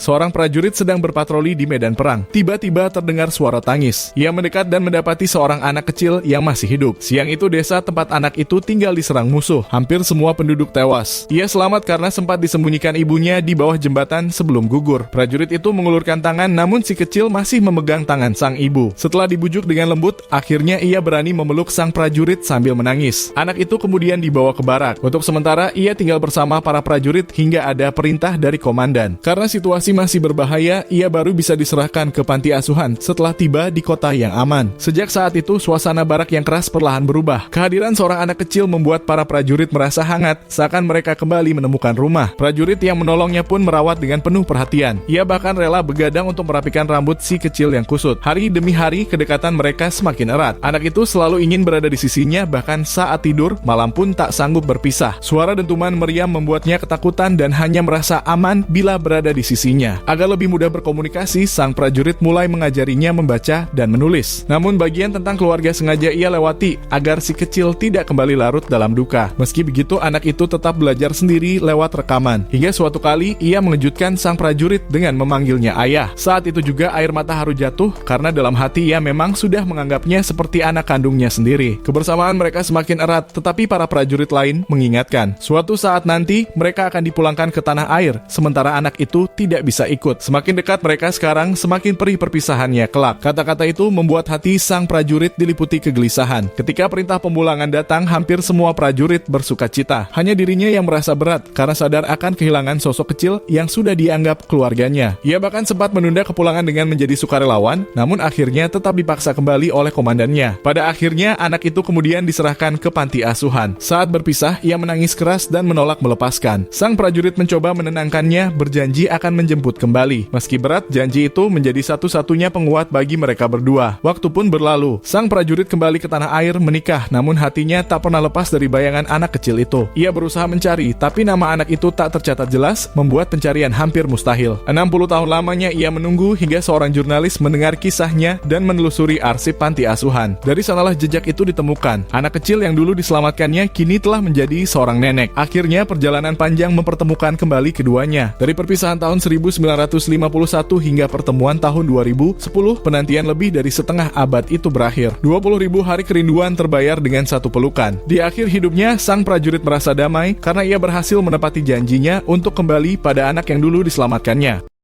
seorang prajurit sedang berpatroli di medan perang. Tiba-tiba terdengar suara tangis. Ia mendekat dan mendapati seorang anak kecil yang masih hidup. Siang itu desa tempat anak itu tinggal diserang musuh. Hampir semua penduduk tewas. Ia selamat karena sempat disembunyikan ibunya di bawah jembatan sebelum gugur. Prajurit itu mengulurkan tangan, namun si kecil masih memegang tangan sang ibu. Setelah dibujuk dengan lembut, akhirnya ia berani memeluk sang prajurit sambil menangis. Anak itu kemudian dibawa ke barak. Untuk sementara, ia tinggal bersama para prajurit hingga ada perintah dari komandan. Karena situasi masih berbahaya, ia baru bisa diserahkan ke panti asuhan setelah tiba di kota yang aman. Sejak saat itu, suasana barak yang keras perlahan berubah. Kehadiran seorang anak kecil membuat para prajurit merasa hangat, seakan mereka kembali menemukan rumah. Prajurit yang menolongnya pun merawat dengan penuh perhatian. Ia bahkan rela begadang untuk merapikan rambut si kecil yang kusut. Hari demi hari, kedekatan mereka semakin erat. Anak itu selalu ingin berada di sisinya, bahkan saat tidur, malam pun tak sanggup berpisah. Suara dentuman meriam membuatnya ketakutan dan hanya merasa aman bila berada di sisinya. Agar lebih mudah berkomunikasi, sang prajurit mulai mengajarinya membaca dan menulis. Namun bagian tentang keluarga sengaja ia lewati agar si kecil tidak kembali larut dalam duka. Meski begitu, anak itu tetap belajar sendiri lewat rekaman. Hingga suatu kali ia mengejutkan sang prajurit dengan memanggilnya ayah. Saat itu juga air mata Haru jatuh karena dalam hati ia memang sudah menganggapnya seperti anak kandungnya sendiri. Kebersamaan mereka semakin erat, tetapi para prajurit lain mengingatkan, suatu saat nanti mereka akan dipulangkan ke tanah air, sementara anak itu tidak bisa ikut. Semakin dekat mereka sekarang, semakin perih perpisahannya kelak. Kata-kata itu membuat hati sang prajurit diliputi kegelisahan. Ketika perintah pemulangan datang, hampir semua prajurit bersukacita. Hanya dirinya yang merasa berat karena sadar akan kehilangan sosok kecil yang sudah dianggap keluarganya. Ia bahkan sempat menunda kepulangan dengan menjadi sukarelawan, namun akhirnya tetap dipaksa kembali oleh komandannya. Pada akhirnya, anak itu kemudian diserahkan ke panti asuhan. Saat berpisah, ia menangis keras dan menolak melepaskan. Sang prajurit mencoba menenangkannya, berjanji akan menjemput kembali. Meski berat, janji itu menjadi satu-satunya penguat bagi mereka berdua. Waktu pun berlalu. Sang prajurit kembali ke tanah air menikah, namun hatinya tak pernah lepas dari bayangan anak kecil itu. Ia berusaha mencari, tapi nama anak itu tak tercatat jelas, membuat pencarian hampir mustahil. 60 tahun lamanya ia menunggu hingga seorang jurnalis mendengar kisahnya dan menelusuri arsip panti asuhan. Dari sanalah jejak itu ditemukan. Anak kecil yang dulu diselamatkannya kini telah menjadi seorang nenek. Akhirnya perjalanan panjang mempertemukan kembali keduanya. Dari perpisahan tahun 1951 hingga pertemuan tahun 2010, penantian lebih dari setengah abad itu berakhir. 20.000 hari kerinduan terbayar dengan satu pelukan. Di akhir hidupnya, sang prajurit merasa damai karena ia berhasil menepati janjinya untuk kembali pada anak yang dulu diselamatkannya.